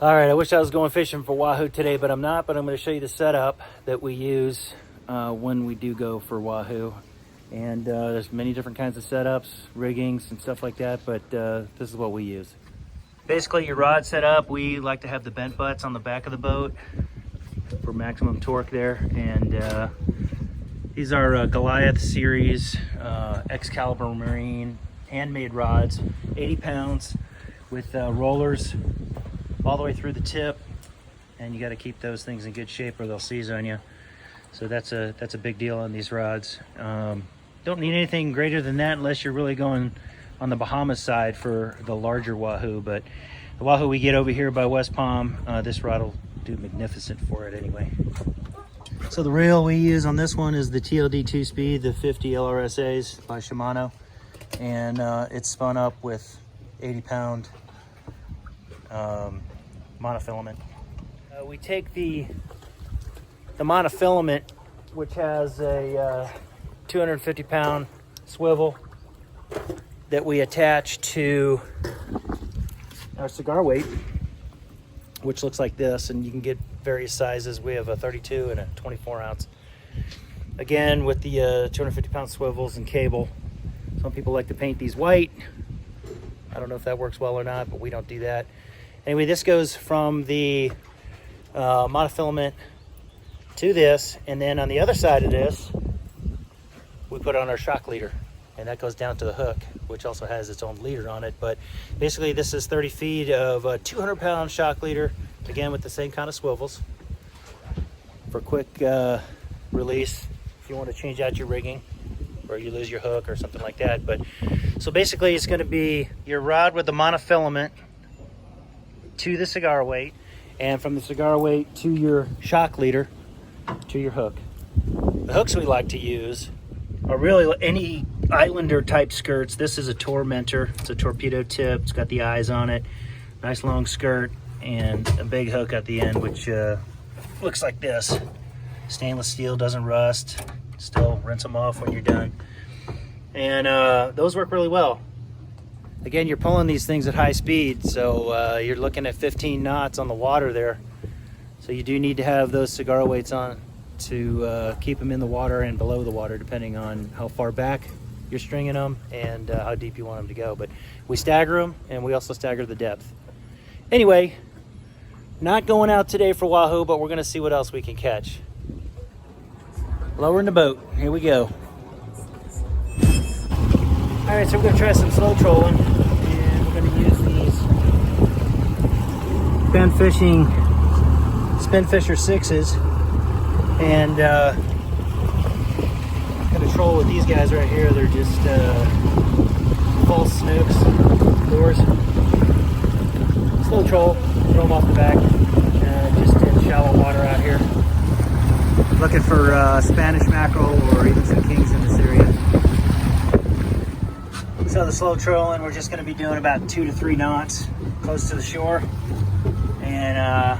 All right, I wish I was going fishing for Wahoo today, but I'm not. But I'm going to show you the setup that we use when we do go for Wahoo. And there's many different kinds of setups, riggings and stuff like that, but this is what we use. Basically, your rod setup, we like to have the bent butts on the back of the boat for maximum torque there. And these are Goliath series Excalibur Marine handmade rods, 80 pounds with rollers all the way through the tip, and you got to keep those things in good shape or they'll seize on you. So that's a big deal on these rods. Don't need anything greater than that unless you're really going on the Bahamas side for the larger Wahoo, but the Wahoo we get over here by West Palm, this rod will do magnificent for it anyway. So the reel we use on this one is the TLD 2-speed, the 50 LRSAs by Shimano, and it's spun up with 80-pound monofilament. We take the monofilament, which has a 250-pound swivel that we attach to our cigar weight, which looks like this, and you can get various sizes. We have a 32 and a 24 ounce. Again, with the 250-pound swivels and cable. Some people like to paint these white. I don't know if that works well or not, but we don't do that. Anyway, this goes from the monofilament to this, and then on the other side of this, we put on our shock leader, and that goes down to the hook, which also has its own leader on it. But basically, this is 30 feet of a 200-pound shock leader, again with the same kind of swivels for quick release if you want to change out your rigging or you lose your hook or something like that. But so basically, it's going to be your rod with the monofilament to the cigar weight, and from the cigar weight to your shock leader to your hook. The hooks we like to use are really any Islander type skirts. This is a Tormentor. It's a torpedo tip. It's got the eyes on it. Nice long skirt and a big hook at the end, which looks like this. Stainless steel, doesn't rust. Still rinse them off when you're done. And those work really well. Again, you're pulling these things at high speed, so you're looking at 15 knots on the water there. So you do need to have those cigar weights on to keep them in the water and below the water, depending on how far back you're stringing them and how deep you want them to go. But we stagger them, and we also stagger the depth. Anyway, not going out today for Wahoo, but we're gonna see what else we can catch. Lowering the boat, here we go. All right, so we're gonna try some slow trolling, and we're gonna use these Spin Fisher 6s, and gonna troll with these guys right here. They're just false snooks, lures. Slow troll, throw them off the back, just in shallow water out here. Looking for Spanish mackerel or even some kings in this area. So the slow trolling, we're just going to be doing about 2 to 3 knots close to the shore. And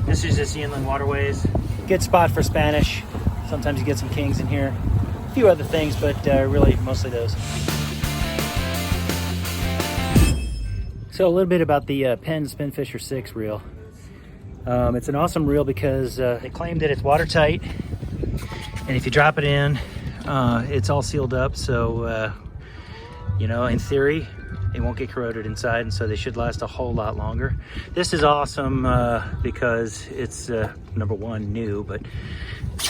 this is just the inland waterways. Good spot for Spanish. Sometimes you get some kings in here. A few other things, but really mostly those. So a little bit about the Penn Spin Fisher 6 reel. It's an awesome reel because they claim that it's watertight. And if you drop it in, it's all sealed up. So you know, in theory, it won't get corroded inside, and so they should last a whole lot longer. This is awesome because it's, number one, new, but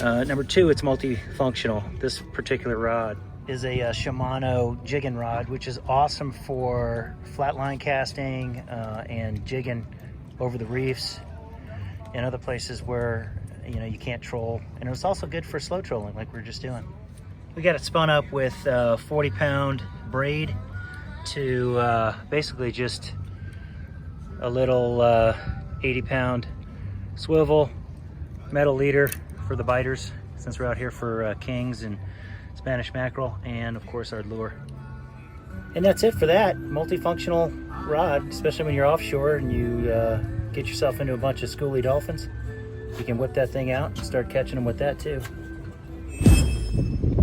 number two, it's multifunctional. This particular rod is a Shimano jigging rod, which is awesome for flatline casting and jigging over the reefs and other places where, you know, you can't troll. And it's also good for slow trolling like we're just doing. We got it spun up with 40-pound braid to basically just a little 80-pound swivel, metal leader for the biters, since we're out here for kings and Spanish mackerel, and of course our lure. And that's it for that multifunctional rod, especially when you're offshore and you get yourself into a bunch of schoolie dolphins. You can whip that thing out and start catching them with that too.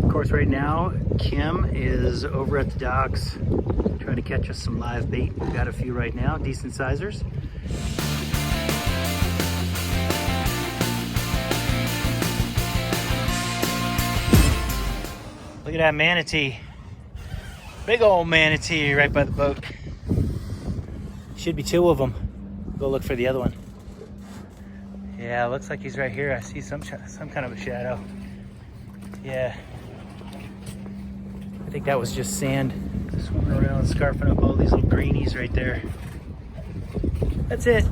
Of course, right now, Kim is over at the docks trying to catch us some live bait. We've got a few right now, decent sizers. at that manatee. Big old manatee right by the boat. Should be two of them. Go look for the other one. Yeah, looks like he's right here. I see some kind of a shadow. Yeah. I think that was just sand swimming around, scarfing up all these little greenies right there. That's it.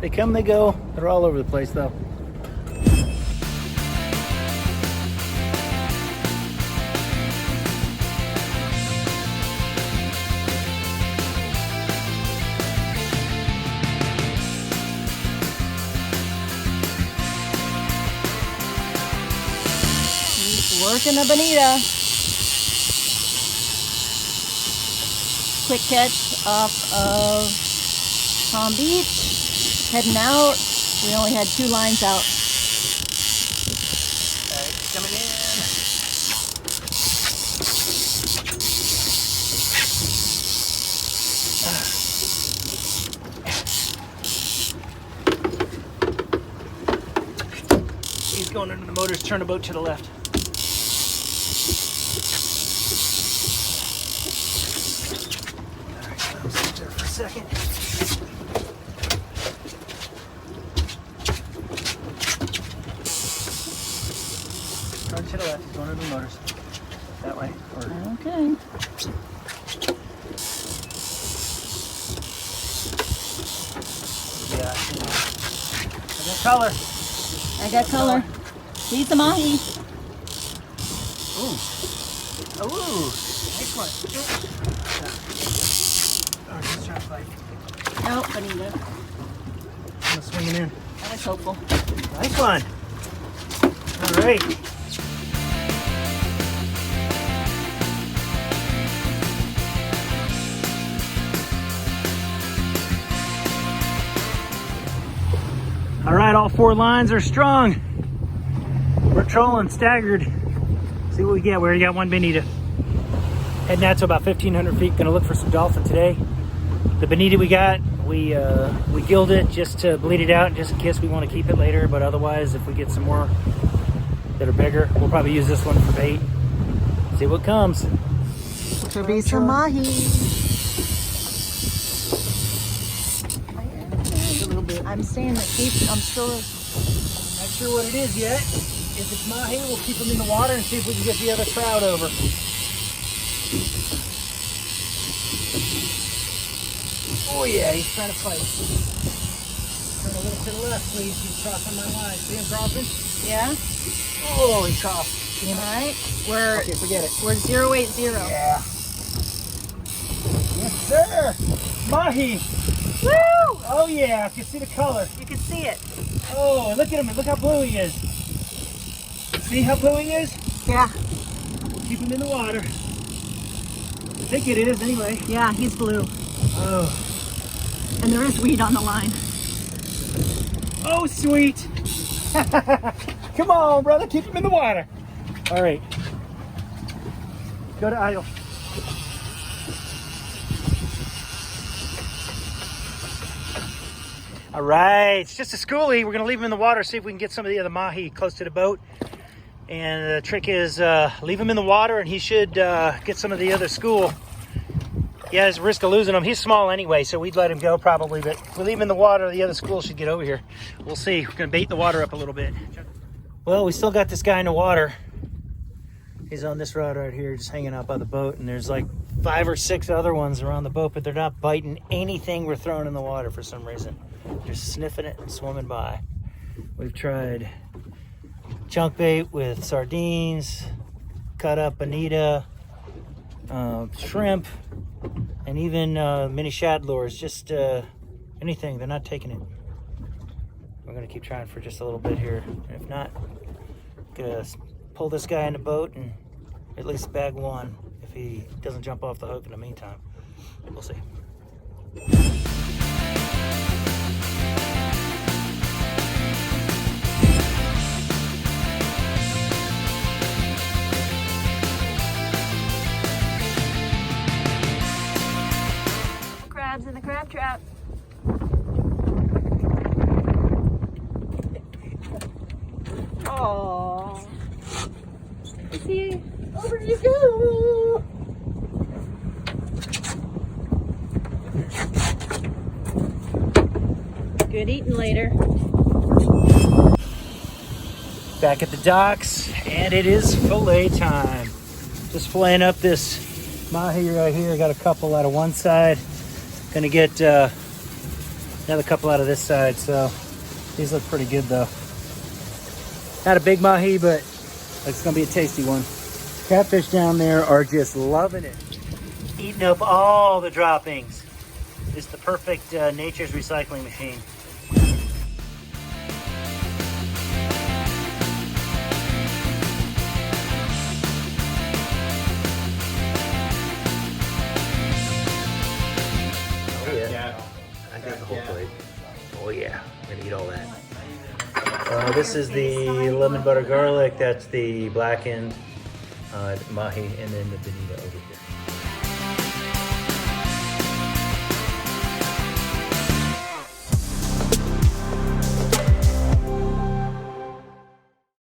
They come, they go. They're all over the place though. Working a bonita. Quick catch off of Palm Beach. Heading out. We only had 2 lines out. Alright, coming in. He's going under the motors. Turn the boat to the left. Second. Turn to the left, he's going under the motors. That way. Okay. Yeah, I got color. I got color. He's a mahi. Ooh. Ooh. Nice one. Oh, he's trying to fight. Nope, bonita. I'm swinging in. I was hopeful. Nice one. All right. All right, all 4 lines are strung. We're trolling staggered. See what we get. We already got 1 bonita. Heading out to about 1,500 feet. Gonna look for some dolphin today. The bonita we got, we gilled it just to bleed it out, just in case we want to keep it later. But otherwise, if we get some more that are bigger, we'll probably use this one for bait. See what comes. Could be some mahi. A little bit. I'm saying that I'm still Not sure what it is yet. If it's mahi, we'll keep them in the water and see if we can get the other trout over. Oh yeah, he's trying to fight. Turn a little to the left, please. He's crossing my line. See him crossing? Yeah. Oh, he crossed. All right. We're Okay, forget it. We're 080. Yeah. Yes, sir. Mahi. Woo! Oh yeah, I can see the color. You can see it. Oh, look at him. Look how blue he is. See how blue he is? Yeah. Keep him in the water. I think it is anyway. Yeah, he's blue. Oh. And there is weed on the line. Oh, sweet. Come on, brother. Keep him in the water. All right. Go to idle. All right. It's just a schoolie. We're going to leave him in the water, see if we can get some of the other mahi close to the boat. And the trick is leave him in the water, and he should get some of the other school. He has a risk of losing him. He's small anyway, so we'd let him go probably. But if we leave him in the water, the other school should get over here. We'll see. We're going to bait the water up a little bit. Well, we still got this guy in the water. He's on this rod right here, just hanging out by the boat. And there's like 5 or 6 other ones around the boat, but they're not biting anything we're throwing in the water for some reason. They're sniffing it and swimming by. We've tried chunk bait with sardines, cut up bonita, shrimp, and even mini shad lures. Just anything. They're not taking it. We're going to keep trying for just a little bit here. If not, gonna pull this guy in the boat and at least bag one if he doesn't jump off the hook in the meantime. We'll see. Crabs in the crab trap. Oh. See? Over you go. Good eating later. Back at the docks, and it is fillet time. Just filleting up this mahi right here. Got a couple out of one side. Gonna get another couple out of this side. So these look pretty good though. Not a big mahi, but it's gonna be a tasty one. Catfish down there are just loving it. Eating up all the droppings. It's the perfect nature's recycling machine. I got the whole plate. Oh yeah, I'm gonna eat all that. This is the lemon butter garlic. That's the blackened mahi, and then the bonito over here.